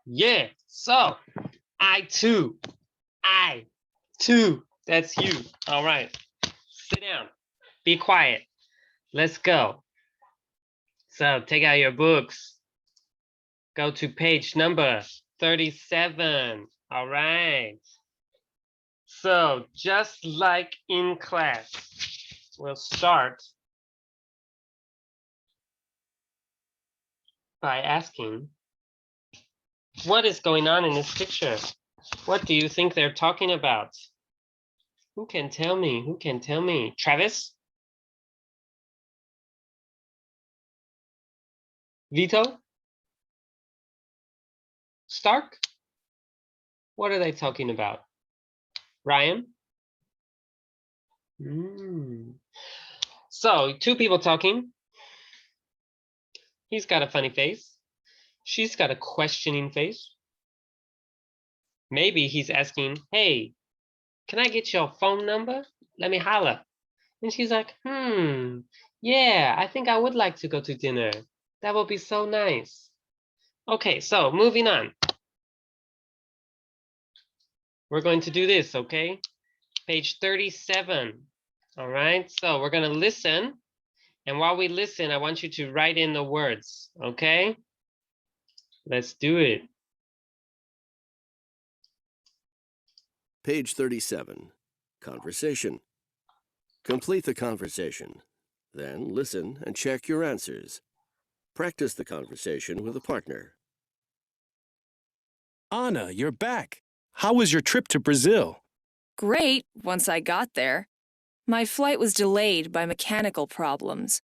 Yeah. So I too. That's you. All right. Sit down. Be quiet. Let's go. So take out your books. Go to page number 37. All right. So just like in class, we'll start by asking, what is going on in this picture? What do you think they're talking about? Who can tell me? Who can tell me? Travis? Vito? Stark? What are they talking about? Ryan? So, two people talking. He's got a funny face. She's got a questioning face. Maybe he's asking, hey, can I get your phone number? Let me holler. And she's like, yeah, I think I would like to go to dinner. That would be so nice. Okay, so moving on. We're going to do this, okay? Page 37. All right, so we're going to listen. And while we listen, I want you to write in the words, okay? Let's do it. Page 37. Conversation. Complete the conversation. Then listen and check your answers. Practice the conversation with a partner. Anna, you're back. How was your trip to Brazil? Great, once I got there. My flight was delayed by mechanical problems.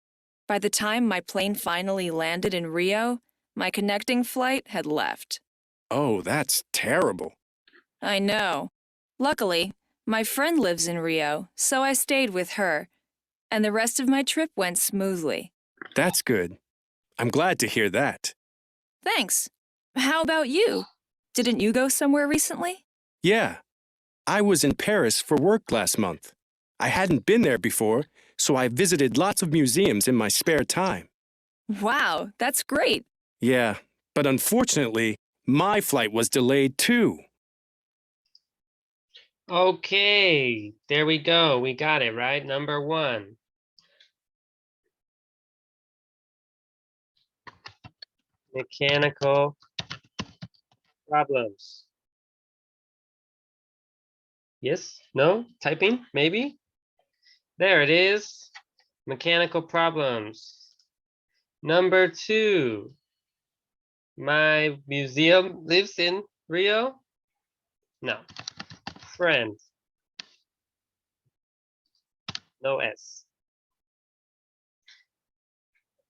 By the time my plane finally landed in Rio, my connecting flight had left. Oh, that's terrible. I know. Luckily, my friend lives in Rio, so I stayed with her, and the rest of my trip went smoothly. That's good. I'm glad to hear that. Thanks. How about you? Didn't you go somewhere recently? Yeah. I was in Paris for work last month. I hadn't been there before, so I visited lots of museums in my spare time. Wow, that's great. Yeah, but unfortunately, my flight was delayed too. Okay, there we go. We got it, right? Number 1. Mechanical problems. Yes? No? Typing? Maybe? There it is. Mechanical problems. Number 2. My museum lives in Rio? No. Friend. No S.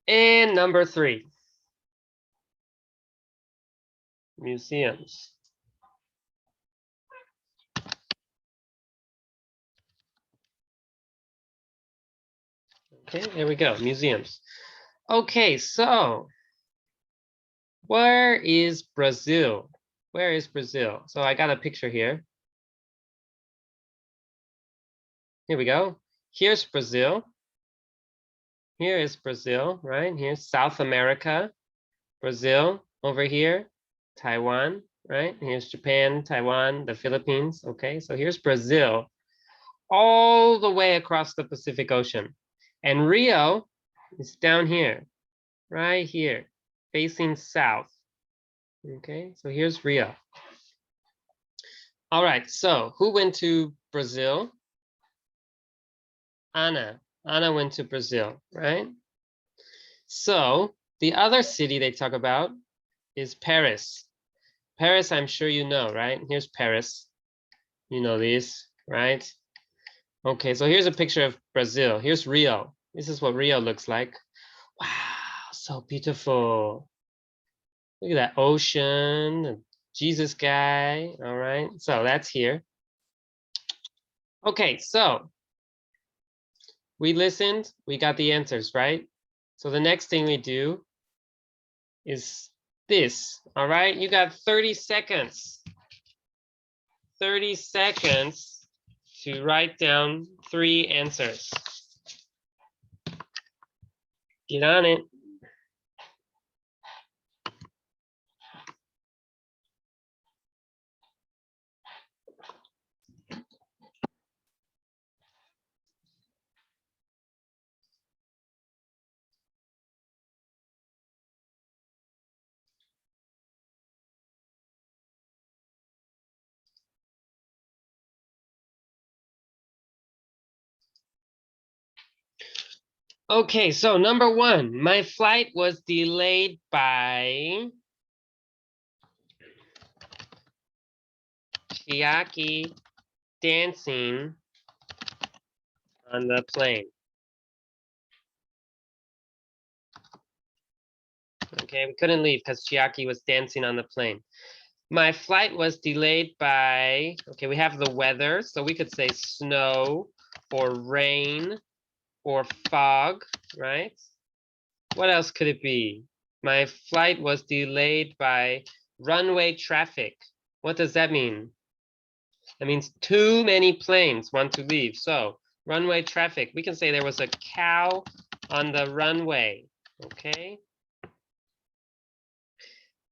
And number 3. Museums. Okay, there we go. Museums. Okay, so where is Brazil? Where is Brazil? So I got a picture here. Here we go. Here's Brazil. Here is Brazil, right? Here's South America, Brazil over here, Taiwan, right? Here's Japan, Taiwan, the Philippines. Okay, so here's Brazil all the way across the Pacific Ocean. And Rio is down here, right here, facing south. Okay, so here's Rio. All right, so who went to Brazil? Anna. Anna went to Brazil, right? So the other city they talk about is Paris. Paris, I'm sure you know, right? Here's Paris. You know this, right? Okay, so here's a picture of Brazil. Here's Rio. This is what Rio looks like. Wow, so beautiful. Look at that ocean, the Jesus guy. All right, so that's here. Okay, so we listened, we got the answers, right? So the next thing we do is this, all right? You got 30 seconds. 30 seconds to write down 3 answers. Get on it. Okay, so number 1, my flight was delayed by Chiaki dancing on the plane. Okay, we couldn't leave because Chiaki was dancing on the plane. My flight was delayed by, okay, we have the weather, so we could say snow or rain or fog, right? What else could it be? My flight was delayed by runway traffic. What does that mean? That means too many planes want to leave. So runway traffic, we can say there was a cow on the runway, okay?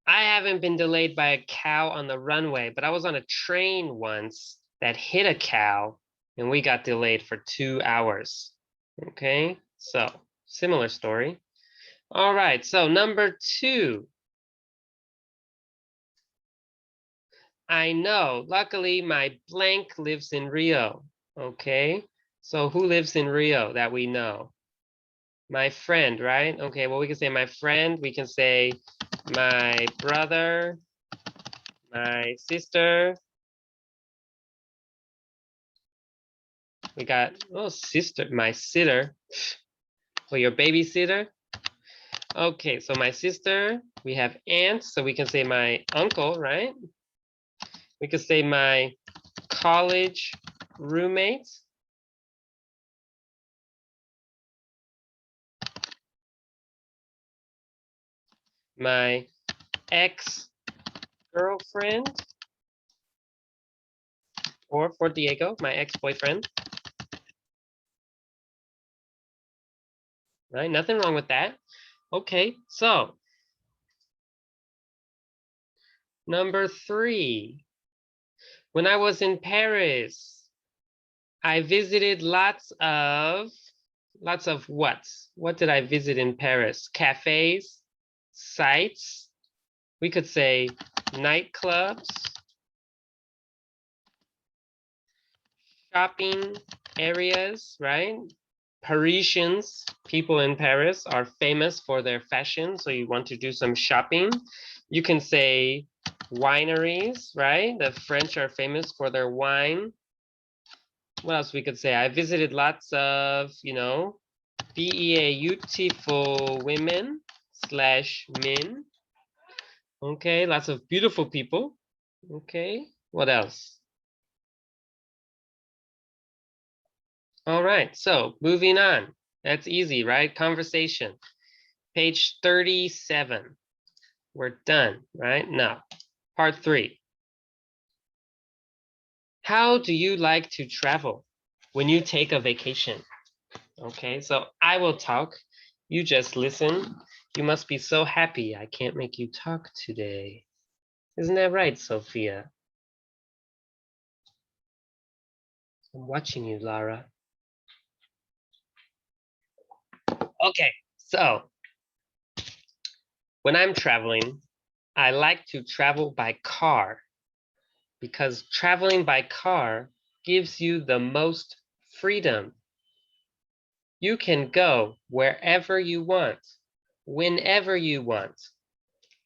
I haven't been delayed by a cow on the runway, but I was on a train once that hit a cow and we got delayed for 2 hours. Okay, so similar story. All right, so number 2. I know, luckily my blank lives in Rio. Okay, so who lives in Rio that we know? My friend, right? Okay, well, we can say my friend, we can say my brother, my sister. We got, oh, sister, my sitter. Well, your babysitter. Okay, so my sister, we have aunt, so we can say my uncle, right? We could say my college roommate. My ex-girlfriend. Or for Diego, my ex-boyfriend. Right, nothing wrong with that. Okay, so number 3. When I was in Paris, I visited lots of what? What did I visit in Paris? Cafes, sites. We could say nightclubs, shopping areas, right? Parisians, people in Paris are famous for their fashion, so you want to do some shopping. You can say wineries, right? The French are famous for their wine. What else we could say? I visited lots of, beautiful women / men. Okay, lots of beautiful people. Okay, what else? All right, so moving on. That's easy, right? Conversation. Page 37. We're done, right? Now, part 3. How do you like to travel when you take a vacation? Okay, so I will talk. You just listen. You must be so happy I can't make you talk today. Isn't that right, Sophia? I'm watching you, Lara. Okay, so when I'm traveling, I like to travel by car because traveling by car gives you the most freedom. You can go wherever you want, whenever you want,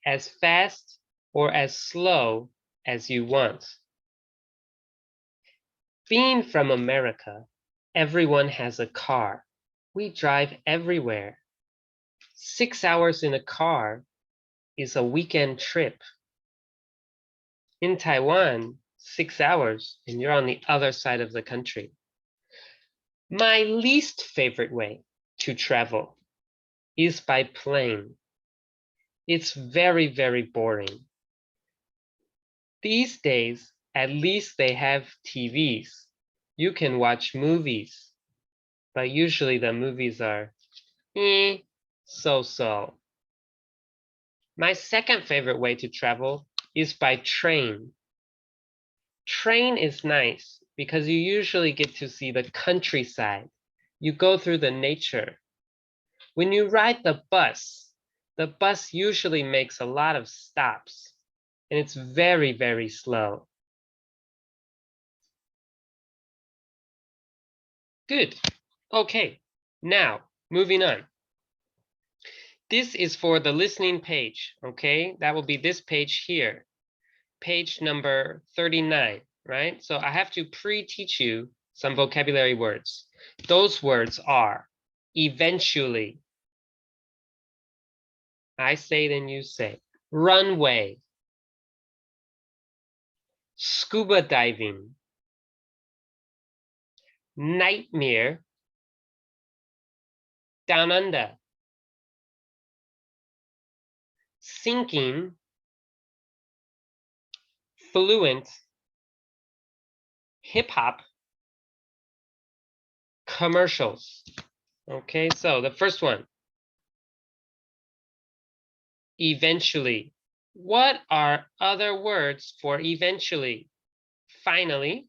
as fast or as slow as you want. Being from America, everyone has a car. We drive everywhere. 6 hours in a car is a weekend trip. In Taiwan, 6 hours and you're on the other side of the country. My least favorite way to travel is by plane. It's very, very boring. These days, at least they have TVs. You can watch movies, but usually the movies are so-so. My second favorite way to travel is by train. Train is nice because you usually get to see the countryside. You go through the nature. When you ride the bus usually makes a lot of stops and it's very, very slow. Good. Okay, now moving on. This is for the listening page, okay? That will be this page here, page number 39, right? So I have to pre-teach you some vocabulary words. Those words are eventually. I say, then you say. Runway. Scuba diving. Nightmare. Down under. Sinking. Fluent. Hip hop. Commercials. Okay, so the first one. Eventually. What are other words for eventually? Finally,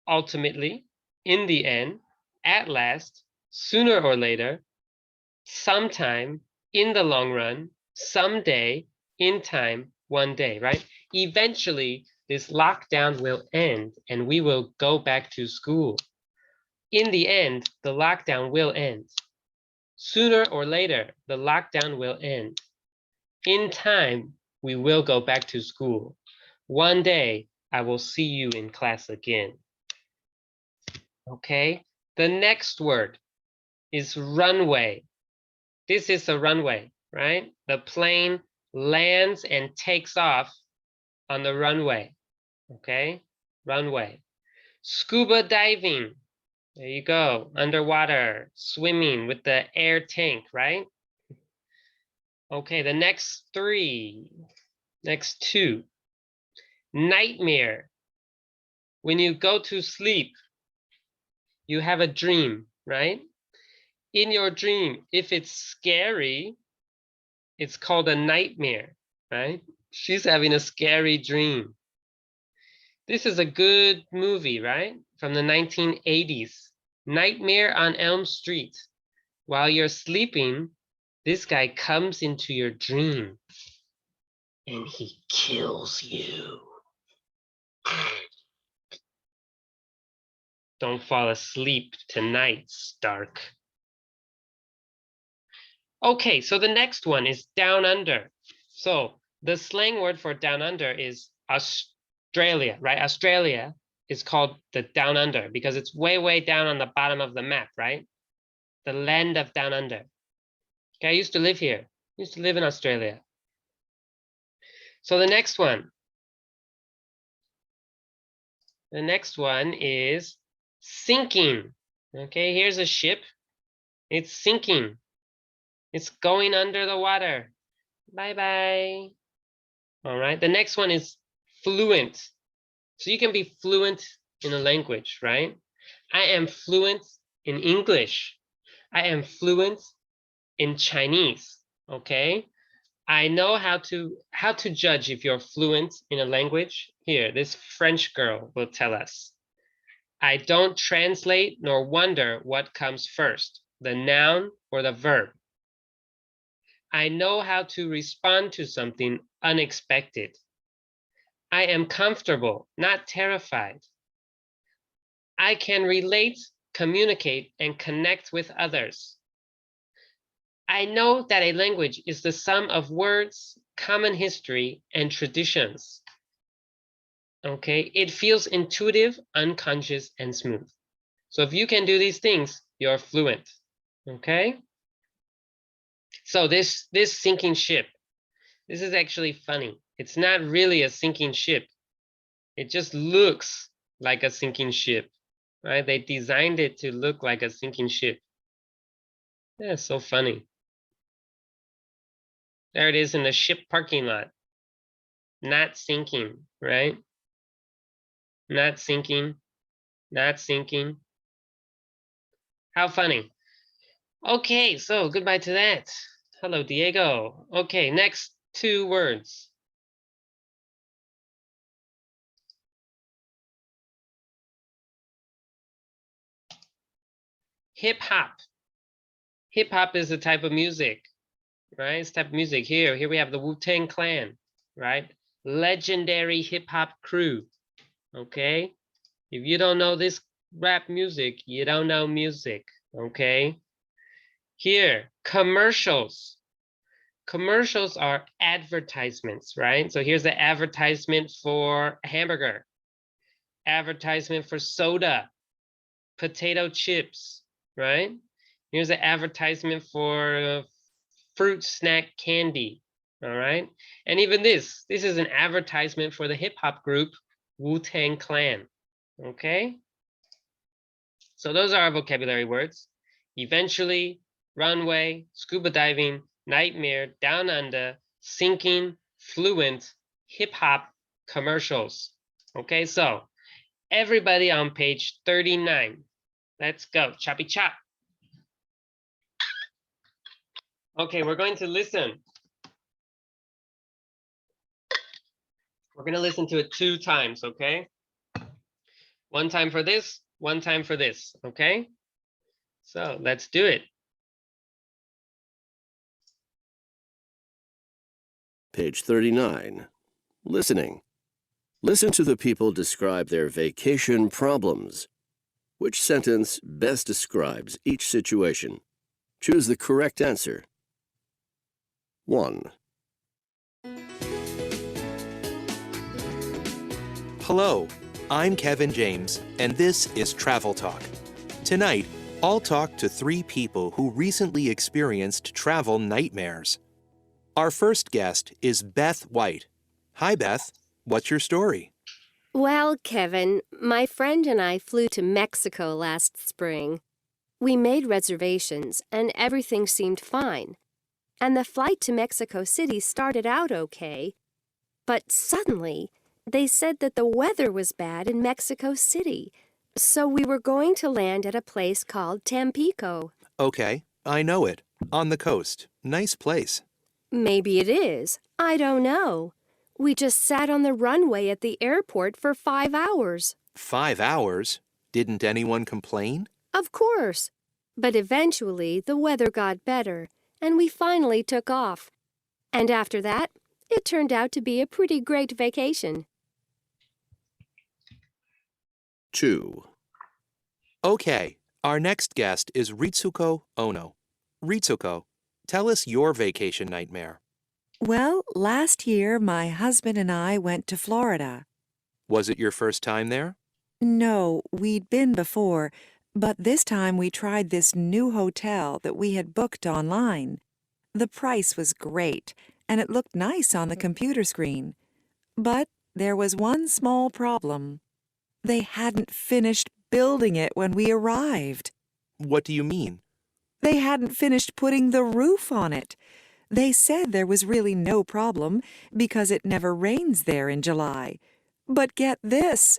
ultimately, in the end, at last, sooner or later, sometime, in the long run, someday, in time, one day, right? Eventually, this lockdown will end and we will go back to school. In the end, the lockdown will end. Sooner or later, the lockdown will end. In time, we will go back to school. One day, I will see you in class again. Okay, the next word is runway. This is a runway, right? The plane lands and takes off on the runway. Okay, runway. Scuba diving. There you go. Underwater, swimming with the air tank, right? Okay, the next two. Nightmare. When you go to sleep, you have a dream, right? In your dream, if it's scary, it's called a nightmare, right? She's having a scary dream. This is a good movie, right? From the 1980s. Nightmare on Elm Street. While you're sleeping, this guy comes into your dream and he kills you. Don't fall asleep tonight, Stark. Okay, so the next one is down under. So the slang word for down under is Australia, right? Australia is called the down under because it's way, way down on the bottom of the map, right? The land of down under. Okay, I used to live here. I used to live in Australia. So the next one. The next one is sinking. Okay, here's a ship. It's sinking. It's going under the water. Bye-bye. All right, the next one is fluent. So you can be fluent in a language, right? I am fluent in English. I am fluent in Chinese, okay? I know how to judge if you're fluent in a language. Here, this French girl will tell us. I don't translate nor wonder what comes first, the noun or the verb. I know how to respond to something unexpected. I am comfortable, not terrified. I can relate, communicate, and connect with others. I know that a language is the sum of words, common history, and traditions. Okay, it feels intuitive, unconscious, and smooth. So if you can do these things, you're fluent. Okay. So this sinking ship, this is actually funny. It's not really a sinking ship. It just looks like a sinking ship, right? They designed it to look like a sinking ship. Yeah, so funny. There it is in the ship parking lot. Not sinking, right? Not sinking, not sinking. How funny. Okay, so goodbye to that. Hello, Diego. Okay, next two words. Hip hop. Hip hop is a type of music, right? It's type of music. Here we have the Wu-Tang Clan, right? Legendary hip hop crew. Okay. If you don't know this rap music, you don't know music. Okay. Here, commercials. Commercials are advertisements, right? So here's the advertisement for a hamburger, advertisement for soda, potato chips, right? Here's an advertisement for fruit snack candy, all right? And even this is an advertisement for the hip hop group Wu-Tang Clan, okay? So those are our vocabulary words. Eventually, runway, scuba diving, nightmare, down under, sinking, fluent, hip hop, commercials. Okay, so everybody on page 39. Let's go, choppy chop. Okay, we're going to listen. We're going to listen to it 2 times, okay? 1 time for this, 1 time for this, okay? So let's do it. Page 39. Listening. Listen to the people describe their vacation problems. Which sentence best describes each situation? Choose the correct answer. 1. Hello, I'm Kevin James, and this is Travel Talk. Tonight, I'll talk to 3 people who recently experienced travel nightmares. Our first guest is Beth White. Hi, Beth. What's your story? Well, Kevin, my friend and I flew to Mexico last spring. We made reservations, and everything seemed fine. And the flight to Mexico City started out okay. But suddenly, they said that the weather was bad in Mexico City. So we were going to land at a place called Tampico. Okay, I know it. On the coast. Nice place. Maybe it is. I don't know. We just sat on the runway at the airport for 5 hours. 5 hours? Didn't anyone complain? Of course. But eventually, the weather got better, and we finally took off. And after that, it turned out to be a pretty great vacation. 2. Okay, our next guest is Ritsuko Ono. Ritsuko, tell us your vacation nightmare. Well, last year my husband and I went to Florida. Was it your first time there? No, we'd been before, but this time we tried this new hotel that we had booked online. The price was great, and it looked nice on the computer screen. But there was one small problem. They hadn't finished building it when we arrived. What do you mean? They hadn't finished putting the roof on it. They said there was really no problem because it never rains there in July. But get this,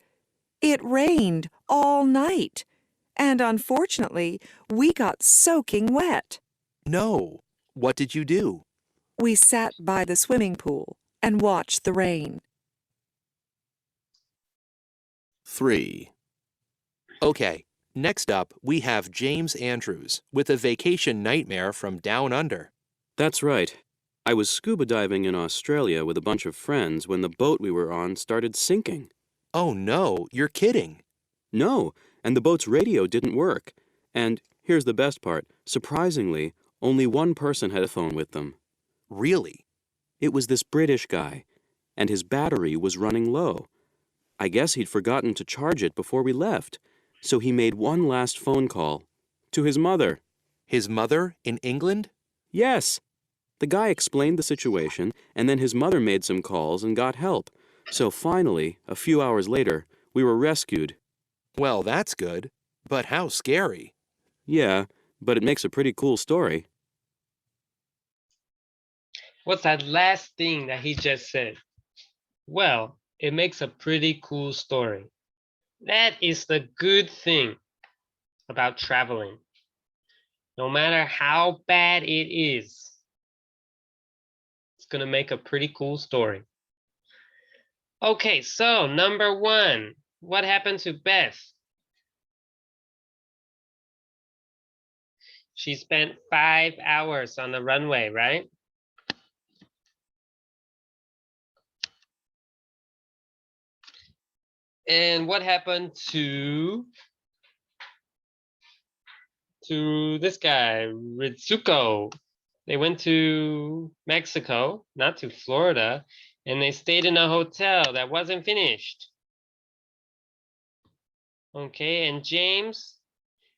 it rained all night. And unfortunately, we got soaking wet. No. What did you do? We sat by the swimming pool and watched the rain. 3. Okay, next up, we have James Andrews with a vacation nightmare from down under. That's right. I was scuba diving in Australia with a bunch of friends when the boat we were on started sinking. Oh no, you're kidding. No, and the boat's radio didn't work. And here's the best part. Surprisingly, only one person had a phone with them. Really? It was this British guy, and his battery was running low. I guess he'd forgotten to charge it before we left, so he made one last phone call to his mother. His mother in England? Yes. The guy explained the situation, and then his mother made some calls and got help. So finally, a few hours later, we were rescued. Well, that's good. But how scary. Yeah, but it makes a pretty cool story. What's that last thing that he just said? Well, it makes a pretty cool story. That is the good thing about traveling. No matter how bad it is, it's going to make a pretty cool story. Okay, so number 1, what happened to Beth? She spent 5 hours on the runway, right? And what happened to to this guy, Ritsuko. They went to Mexico, not to Florida, and they stayed in a hotel that wasn't finished. Okay, and James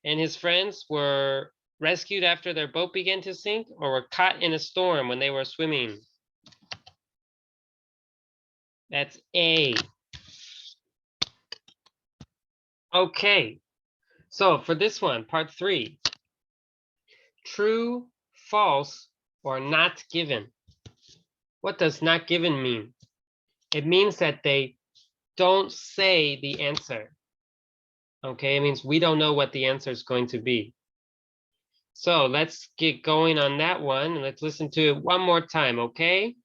and his friends were rescued after their boat began to sink or were caught in a storm when they were swimming. That's A. Okay, so for this one, part 3, true, false, or not given. What does not given mean? It means that they don't say the answer. Okay, it means we don't know what the answer is going to be. So let's get going on that one. And let's listen to it one more time, okay?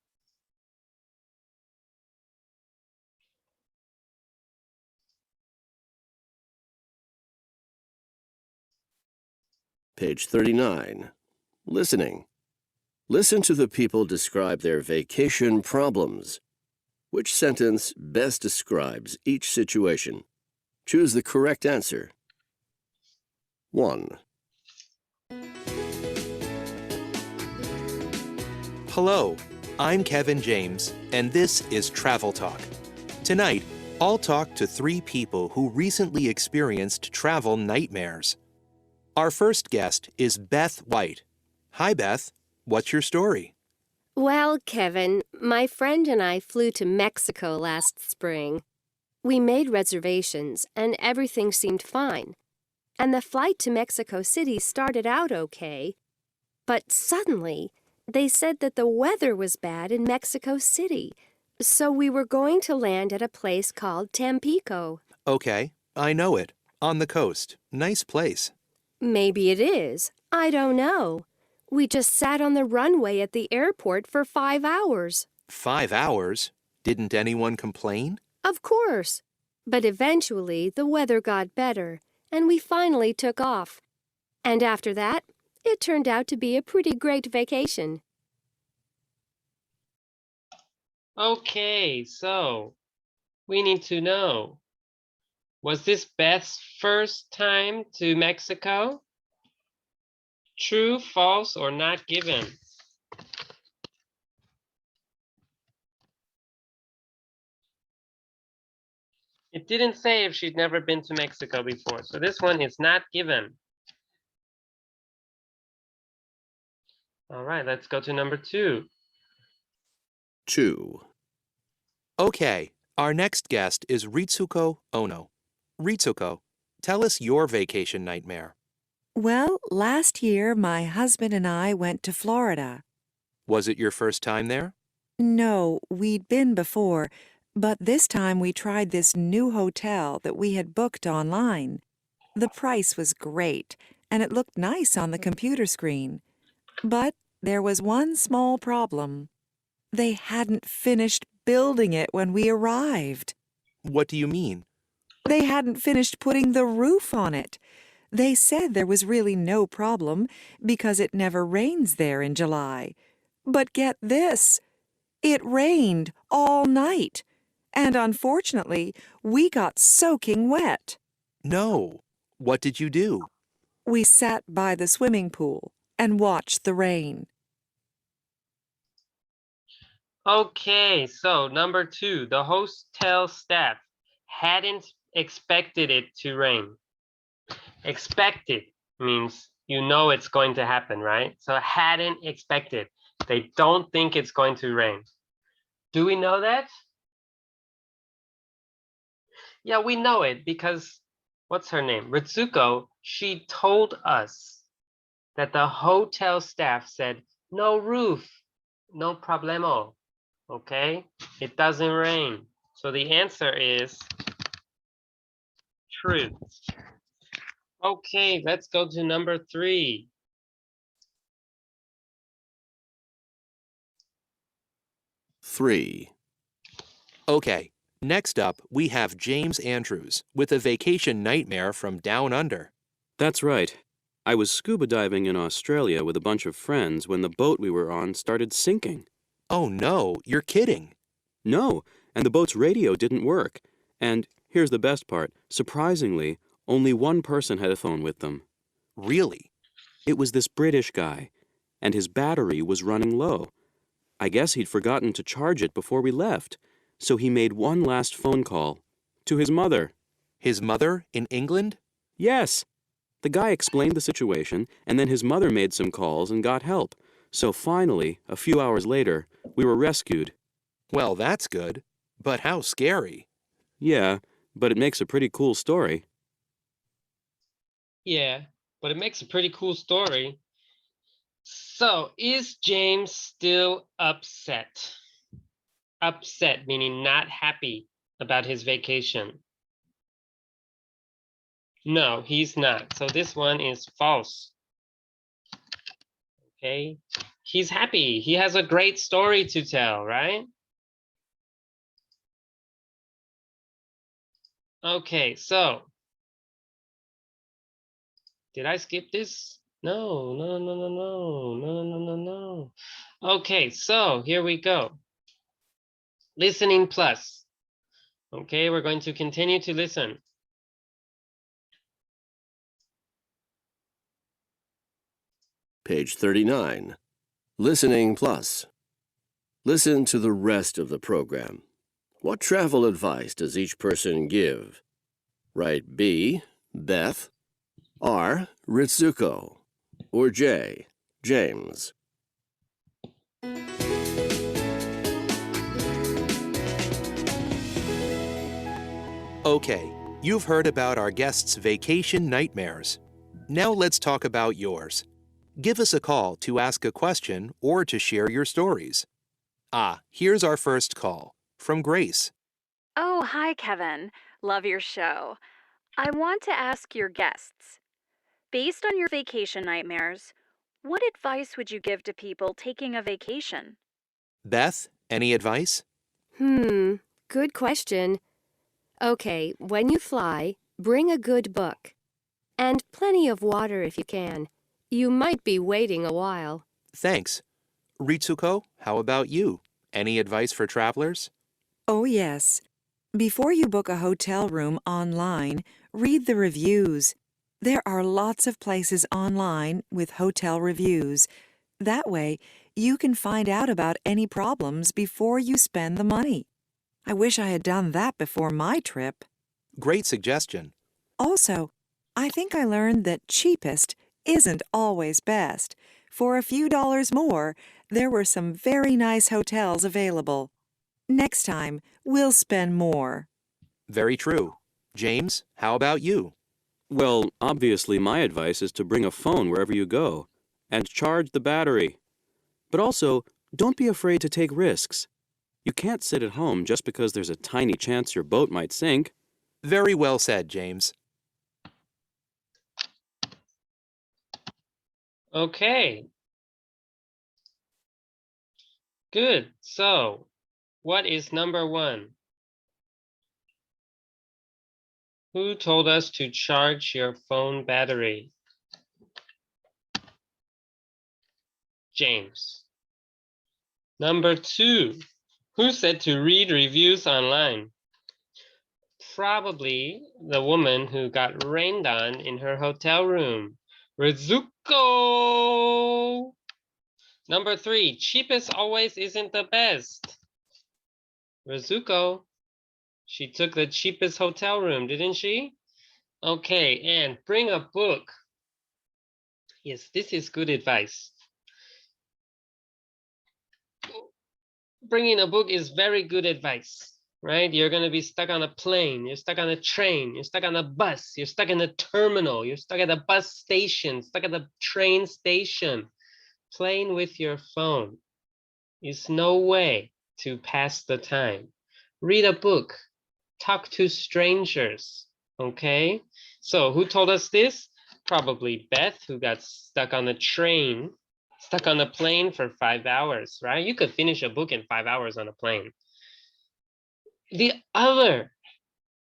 Page 39. Listening. Listen to the people describe their vacation problems. Which sentence best describes each situation? Choose the correct answer. 1. Hello, I'm Kevin James, and this is Travel Talk. Tonight, I'll talk to 3 people who recently experienced travel nightmares. Our first guest is Beth White. Hi, Beth. What's your story? Well, Kevin, my friend and I flew to Mexico last spring. We made reservations, and everything seemed fine. And the flight to Mexico City started out okay. But suddenly, they said that the weather was bad in Mexico City. So we were going to land at a place called Tampico. Okay, I know it. On the coast. Nice place. Maybe it is. I don't know. We just sat on the runway at the airport for 5 hours. 5 hours? Didn't anyone complain? Of course. But eventually, the weather got better, and we finally took off. And after that, it turned out to be a pretty great vacation. Okay, so we need to know, was this Beth's first time to Mexico? True, false, or not given? It didn't say if she'd never been to Mexico before, so this one is not given. All right, let's go to number 2. 2. Okay, our next guest is Ritsuko Ono. Ritsuko, tell us your vacation nightmare. Well, last year my husband and I went to Florida. Was it your first time there? No, we'd been before, but this time we tried this new hotel that we had booked online. The price was great, and it looked nice on the computer screen. But there was one small problem. They hadn't finished building it when we arrived. What do you mean? They hadn't finished putting the roof on it. They said there was really no problem because it never rains there in July. But get this, it rained all night. And unfortunately, we got soaking wet. No. What did you do? We sat by the swimming pool and watched the rain. Okay, so number 2, the hotel staff hadn't expected it to rain. Expected means you know it's going to happen, right? So hadn't expected. They don't think it's going to rain. Do we know that? Yeah, we know it because, what's her name? Ritsuko, she told us that the hotel staff said, no roof, no problemo, okay? It doesn't rain. So the answer is true. Okay, let's go to number 3. 3. Okay, next up, we have James Andrews with a vacation nightmare from down under. That's right. I was scuba diving in Australia with a bunch of friends when the boat we were on started sinking. Oh no, you're kidding. No, and the boat's radio didn't work. And here's the best part. Surprisingly, only one person had a phone with them. Really? It was this British guy, and his battery was running low. I guess he'd forgotten to charge it before we left, so he made one last phone call to his mother. His mother in England? Yes. The guy explained the situation, and then his mother made some calls and got help. So finally, a few hours later, we were rescued. Well, that's good. But how scary. Yeah, but it makes a pretty cool story. Yeah, but it makes a pretty cool story. So, is James still upset? Upset, meaning not happy about his vacation. No, he's not. So this one is false. Okay, he's happy. He has a great story to tell, right? Okay, so did I skip this? No. Okay, so here we go. Listening plus. Okay, we're going to continue to listen. Page 39. Listening plus. Listen to the rest of the program. What travel advice does each person give? Write B, Beth, R, Ritsuko, or J, James. Okay, you've heard about our guests' vacation nightmares. Now let's talk about yours. Give us a call to ask a question or to share your stories. Here's our first call from Grace. Oh, hi, Kevin. Love your show. I want to ask your guests, based on your vacation nightmares, what advice would you give to people taking a vacation? Beth, any advice? Good question. Okay, when you fly, bring a good book. And plenty of water if you can. You might be waiting a while. Thanks. Ritsuko, how about you? Any advice for travelers? Oh, yes. Before you book a hotel room online, read the reviews. There are lots of places online with hotel reviews. That way, you can find out about any problems before you spend the money. I wish I had done that before my trip. Great suggestion. Also, I think I learned that cheapest isn't always best. For a few dollars more, there were some very nice hotels available. Next time, we'll spend more. Very true. James, how about you? Well, obviously my advice is to bring a phone wherever you go and charge the battery. But also, don't be afraid to take risks. You can't sit at home just because there's a tiny chance your boat might sink. Very well said, James. Okay. Good. So, what is number one? Who told us to charge your phone battery? James. Number two, who said to read reviews online? Probably the woman who got rained on in her hotel room. Rizuko! Number three, cheapest always isn't the best. Rizuko. She took the cheapest hotel room, didn't she? Okay, and bring a book. Yes, this is good advice. Bringing a book is very good advice, right? You're going to be stuck on a plane, you're stuck on a train, you're stuck on a bus, you're stuck in a terminal, you're stuck at a bus station, stuck at the train station. Playing with your phone is no way to pass the time. Read a book, talk to strangers, okay? So who told us this? Probably Beth, who got stuck on a train, stuck on a plane for 5 hours, right? You could finish a book in 5 hours on a plane. The other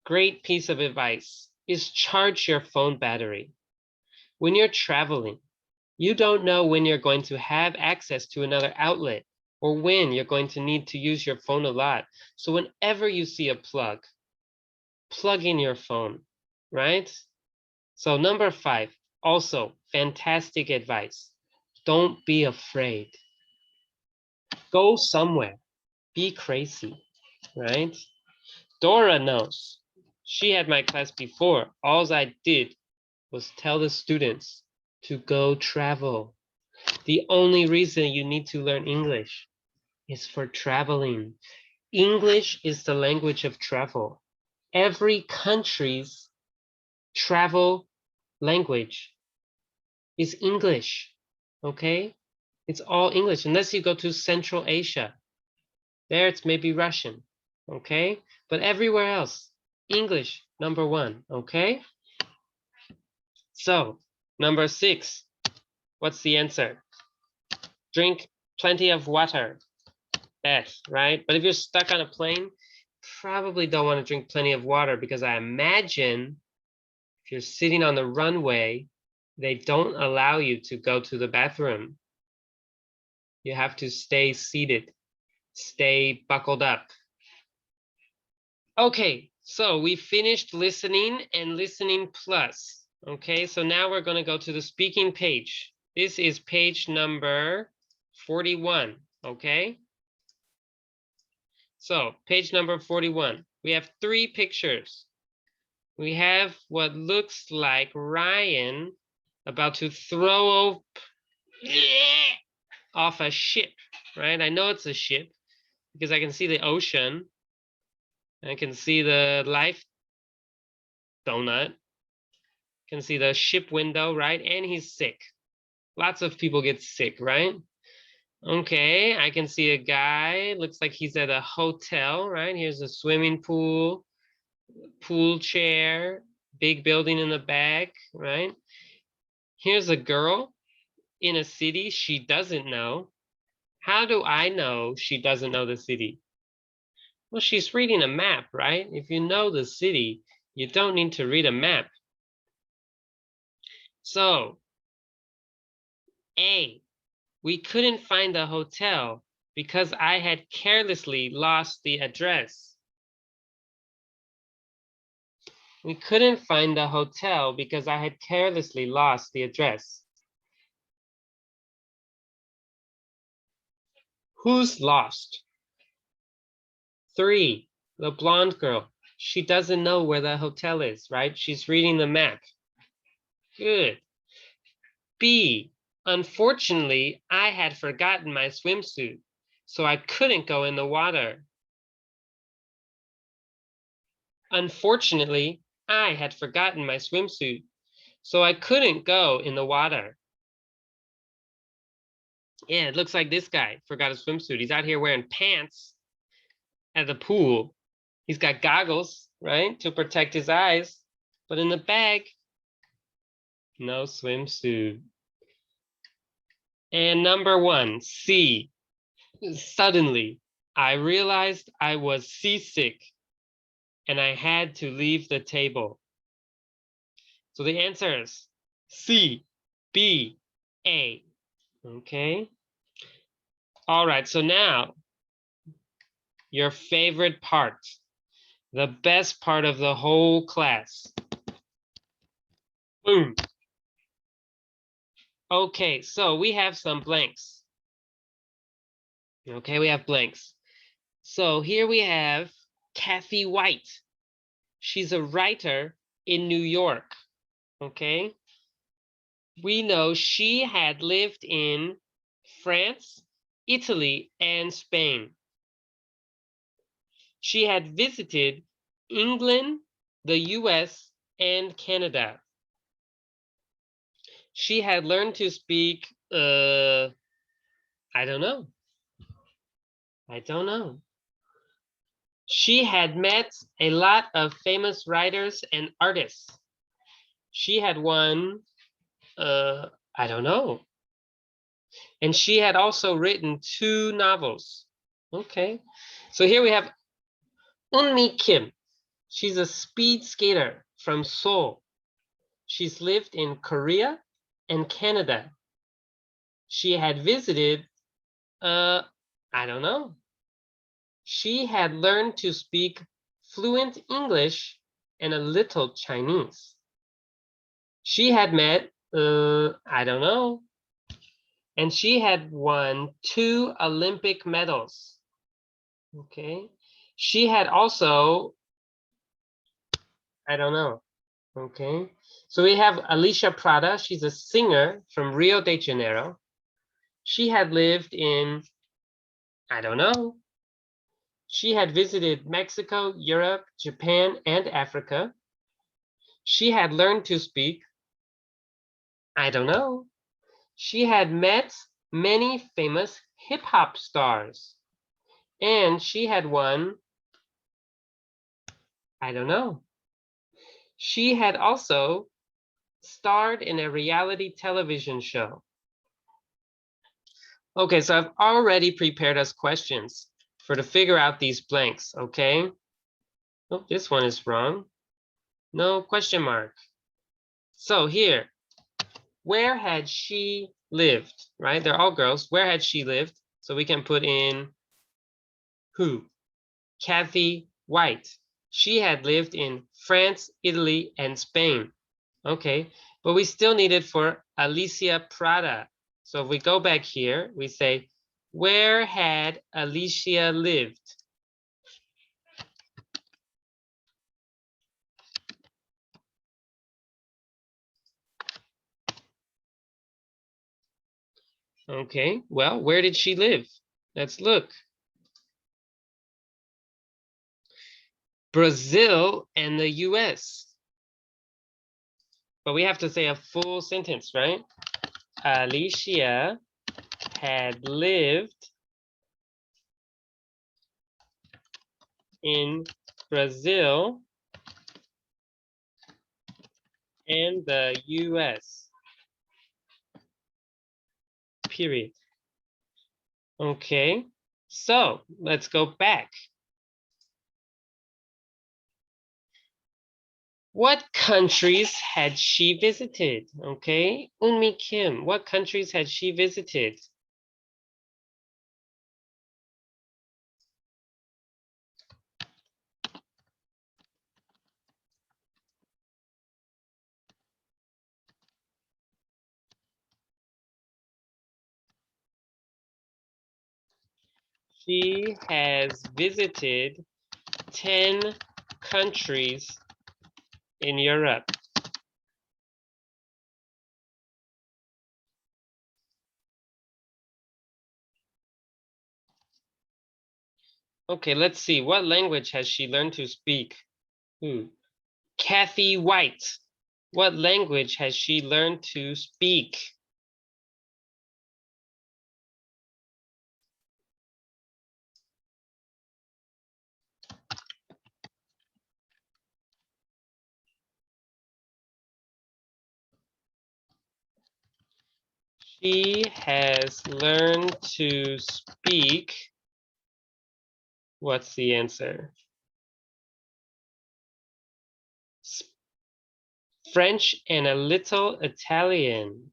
great piece of advice is charge your phone battery. When you're traveling, you don't know when you're going to have access to another outlet or when you're going to need to use your phone a lot. So whenever you see a plug in your phone, right? So number 5, also fantastic advice. Don't be afraid. Go somewhere. Be crazy, right? Dora knows. She had my class before. All I did was tell the students to go travel. The only reason you need to learn English is for traveling. English is the language of travel. Every country's travel language is English, okay? It's all English, unless you go to Central Asia. There it's maybe Russian, okay? But everywhere else, English, number one, okay? So, number 6, what's the answer? Drink plenty of water. Best, right? But if you're stuck on a plane, probably don't want to drink plenty of water, because I imagine if you're sitting on the runway, they don't allow you to go to the bathroom. You have to stay seated, stay buckled up. Okay, so we finished listening and listening plus. Okay, so now we're going to go to the speaking page. This is page number 41, okay? So, page number 41. We have 3 pictures. We have what looks like Ryan about to throw off a ship, right? I know it's a ship because I can see the ocean. I can see the life donut. Can see the ship window, right? And he's sick. Lots of people get sick, right? Okay, I can see a guy. Looks like he's at a hotel, right? Here's a swimming pool, pool chair, big building in the back, right? Here's a girl in a city she doesn't know. How do I know she doesn't know the city? Well, she's reading a map, right? If you know the city, you don't need to read a map. So, A, we couldn't find the hotel because I had carelessly lost the address. We couldn't find the hotel because I had carelessly lost the address. Who's lost? 3, the blonde girl. She doesn't know where the hotel is, right? She's reading the map. Good. B, unfortunately, I had forgotten my swimsuit, so I couldn't go in the water. Unfortunately, I had forgotten my swimsuit, so I couldn't go in the water. Yeah, it looks like this guy forgot his swimsuit. He's out here wearing pants at the pool. He's got goggles, right, to protect his eyes. But in the bag, no swimsuit. And number 1, C. Suddenly, I realized I was seasick and I had to leave the table. So the answer is C, B, A. Okay. All right, so now your favorite part, the best part of the whole class. Boom. Okay, so we have some blanks. Okay, we have blanks. So here we have Kathy White. She's a writer in New York. Okay. We know she had lived in France, Italy, and Spain. She had visited England, the US, and Canada. She had learned to speak, I don't know. She had met a lot of famous writers and artists. She had won, I don't know. And she had also written 2 novels. Okay. So here we have Eunmi Kim. She's a speed skater from Seoul. She's lived in Korea and Canada. She had visited, I don't know. She had learned to speak fluent English and a little Chinese. She had met I don't know. And she had won 2 Olympic medals. Okay. She had also, I don't know. Okay. So we have Alicia Prada. She's a singer from Rio de Janeiro. She had lived in, I don't know. She had visited Mexico, Europe, Japan, and Africa. She had learned to speak, I don't know. She had met many famous hip hop stars. And she had won, I don't know. She had also starred in a reality television show. Okay, so I've already prepared us questions to figure out these blanks, okay? Oh, this one is wrong. No question mark. So here, where had she lived, right? They're all girls. Where had she lived? So we can put in who? Kathy White. She had lived in France, Italy, and Spain. Okay, but we still need it for Alicia Prada. So if we go back here, we say, where had Alicia lived? Okay, well, where did she live? Let's look. Brazil and the US. But we have to say a full sentence, right? Alicia had lived in Brazil and the US. Period. Okay, so let's go back. What countries had she visited? Okay, Unmi Kim, what countries had she visited? She has visited 10 countries in Europe. Okay, let's see. What language has she learned to speak? Kathy White. What language has she learned to speak? She has learned to speak. What's the answer? French and a little Italian.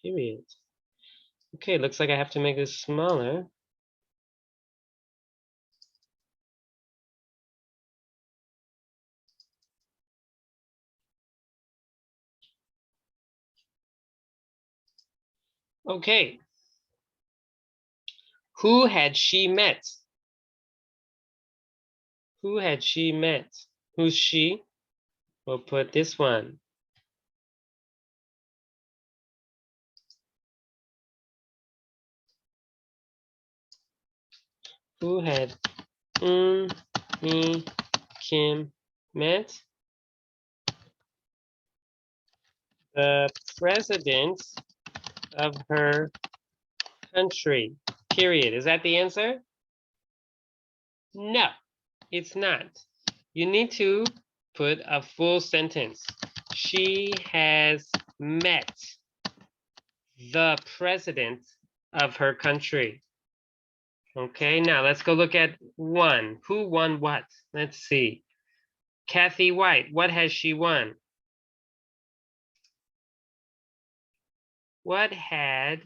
Period. Okay, looks like I have to make this smaller. Okay. Who had she met? Who had she met? Who's she? We'll put this one. Who had me Kim met? The president of her country. Period. Is that the answer? No, it's not. You need to put a full sentence. She has met the president of her country. Okay, now let's go look at one. Who won what? Let's see. Kathy White, what has she won? what had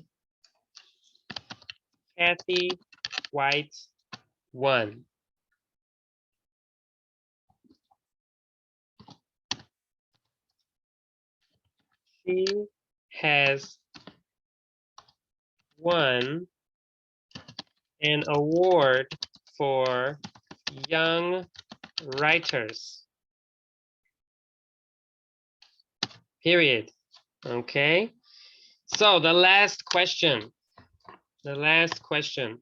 Kathy White won? She has won an award for young writers. Period. Okay. So the last question. The last question.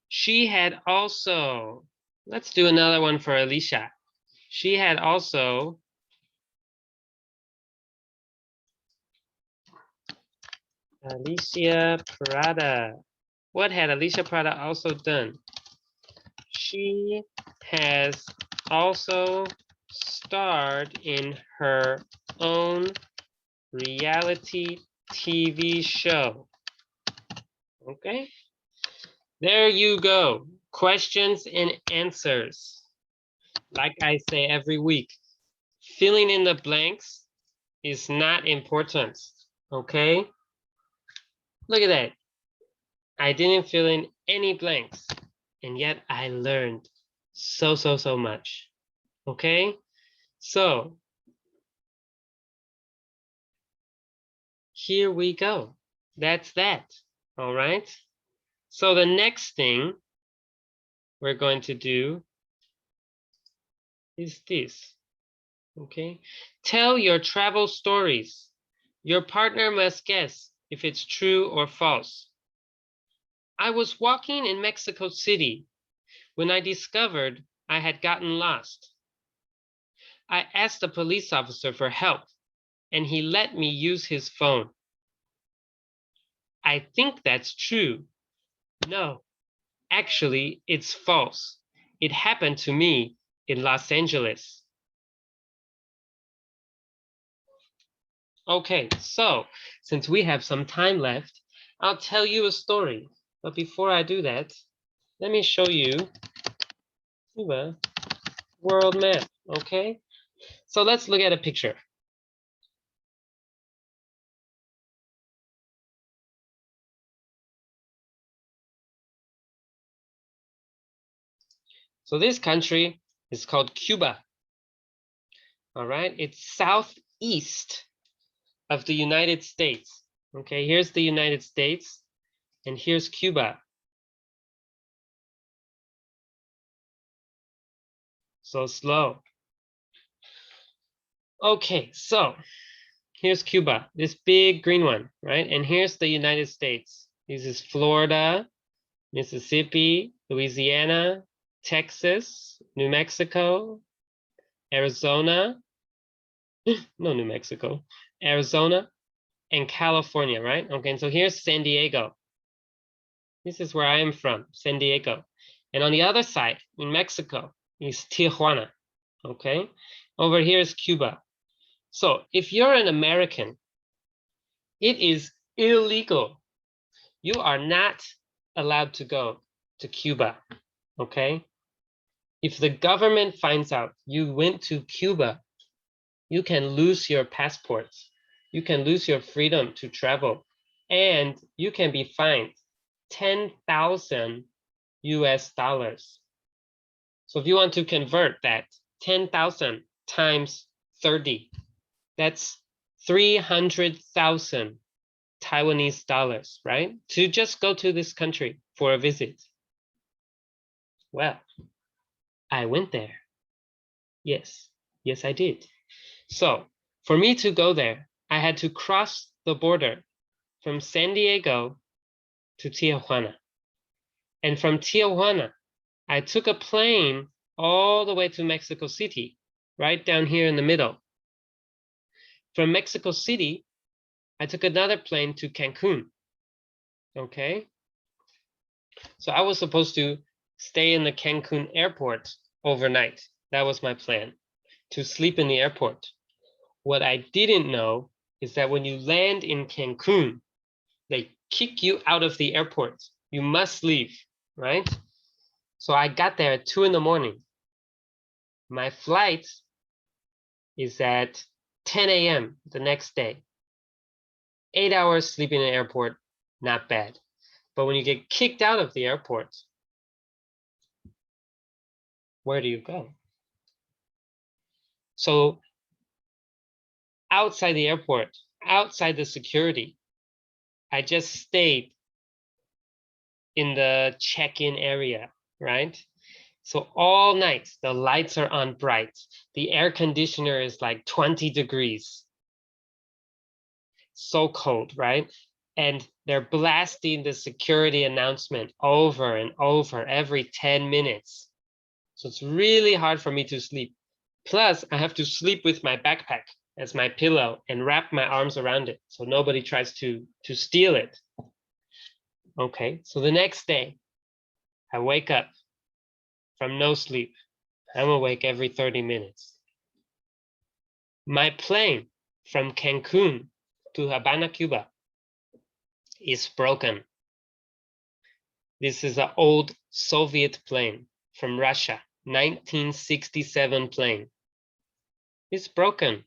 She had also, let's do another one for Alicia. She had also Alicia Prada. What had Alicia Prada also done? She has also starred in her own reality TV show. Okay, there you go. Questions and answers. Like I say every week, filling in the blanks is not important. Okay, look at that. I didn't fill in any blanks, and yet I learned so much. Okay, so here we go. That's that. All right. So the next thing we're going to do is this. Okay. Tell your travel stories. Your partner must guess if it's true or false. I was walking in Mexico City when I discovered I had gotten lost. I asked a police officer for help, and he let me use his phone. I think that's true. No, actually, it's false. It happened to me in Los Angeles. Okay, so since we have some time left, I'll tell you a story. But before I do that, let me show you Cuba world map, okay? So let's look at a picture. So this country is called Cuba. All right, it's southeast of the United States. Okay, here's the United States, and here's Cuba. So slow. Okay, so here's Cuba, this big green one, right? And here's the United States. This is Florida, Mississippi, Louisiana, Texas, New Mexico, Arizona, no, New Mexico, Arizona, and California, right? Okay, and so here's San Diego. This is where I am from, San Diego. And on the other side, in Mexico, is Tijuana, okay? Over here is Cuba. So if you're an American, it is illegal. You are not allowed to go to Cuba, okay? If the government finds out you went to Cuba, you can lose your passports. You can lose your freedom to travel, and you can be fined 10,000 US dollars. So if you want to convert that, 10,000 times 30, that's 300,000 Taiwanese dollars, right? To just go to this country for a visit. Well, I went there. Yes, I did. So for me to go there, I had to cross the border from San Diego to Tijuana. And from Tijuana, I took a plane all the way to Mexico City, right down here in the middle. From Mexico City, I took another plane to Cancun. Okay. So I was supposed to stay in the Cancun airport overnight. That was my plan, to sleep in the airport. What I didn't know is that when you land in Cancun, they kick you out of the airport. You must leave, right? So I got there at 2 in the morning. My flight is at 10 a.m. the next day. 8 hours sleeping in an airport, not bad. But when you get kicked out of the airport, where do you go? So outside the airport, outside the security, I just stayed in the check-in area, right? So all night, the lights are on bright. The air conditioner is like 20 degrees. So cold, right? And they're blasting the security announcement over and over every 10 minutes. So it's really hard for me to sleep. Plus, I have to sleep with my backpack as my pillow and wrap my arms around it so nobody tries to steal it. Okay, so the next day, I wake up from no sleep. I'm awake every 30 minutes. My plane from Cancun to Havana, Cuba is broken. This is an old Soviet plane from Russia, 1967 plane. It's broken.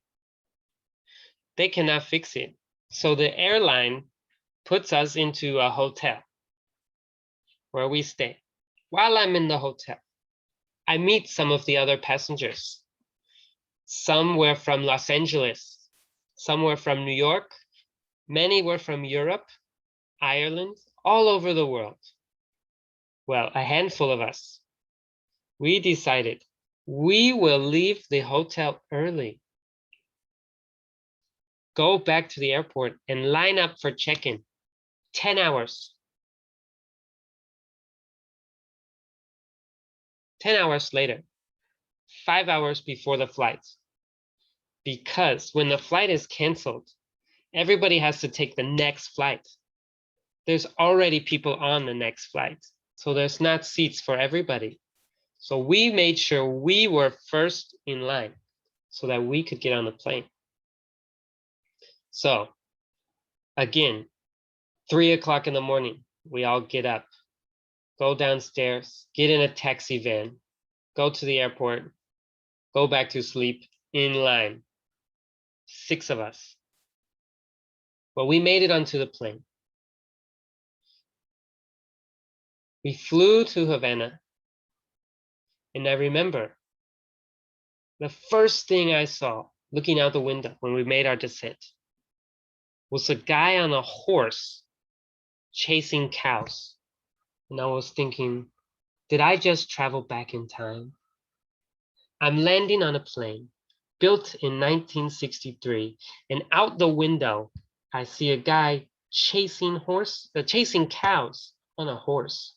They cannot fix it. So the airline puts us into a hotel where we stay. While I'm in the hotel, I meet some of the other passengers. Some were from Los Angeles, some were from New York, many were from Europe, Ireland, all over the world. Well, a handful of us. We decided we will leave the hotel early, go back to the airport and line up for check-in. 10 hours. 10 hours later, 5 hours before the flight. Because when the flight is canceled, everybody has to take the next flight. There's already people on the next flight, so there's not seats for everybody. So we made sure we were first in line so that we could get on the plane. So again, 3 o'clock in the morning, we all get up, go downstairs, get in a taxi van, go to the airport, go back to sleep in line. 6 of us. But we made it onto the plane. We flew to Havana. And I remember the first thing I saw looking out the window when we made our descent was a guy on a horse chasing cows. And I was thinking, did I just travel back in time? I'm landing on a plane built in 1963, and out the window, I see a guy chasing cows on a horse.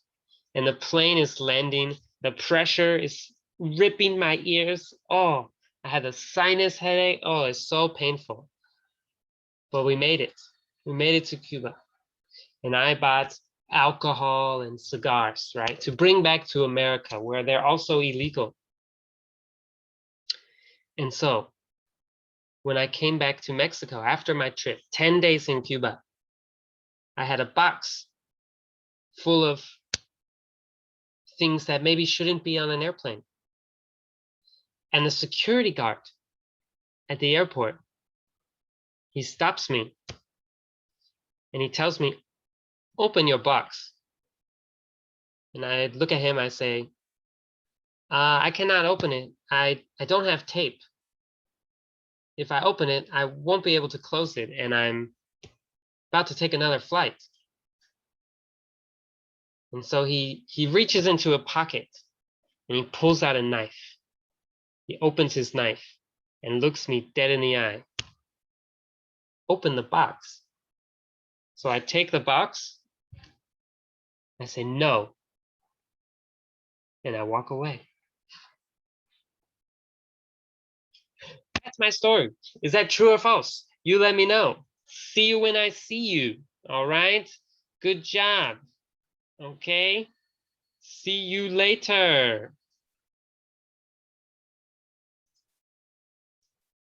And the plane is landing. The pressure is ripping my ears. Oh, I had a sinus headache. Oh, it's so painful. But we made it. We made it to Cuba. And I bought alcohol and cigars, right, to bring back to America, where they're also illegal. And so when I came back to Mexico after my trip, 10 days in Cuba, I had a box full of things that maybe shouldn't be on an airplane. And the security guard at the airport, he stops me and he tells me, open your box. And I look at him, I say, I cannot open it. I don't have tape. If I open it, I won't be able to close it, and I'm about to take another flight. And so he reaches into a pocket and he pulls out a knife. He opens his knife and looks me dead in the eye. Open the box. So I take the box. I say, no. And I walk away. That's my story. Is that true or false? You let me know. See you when I see you. All right? Good job. Okay? See you later.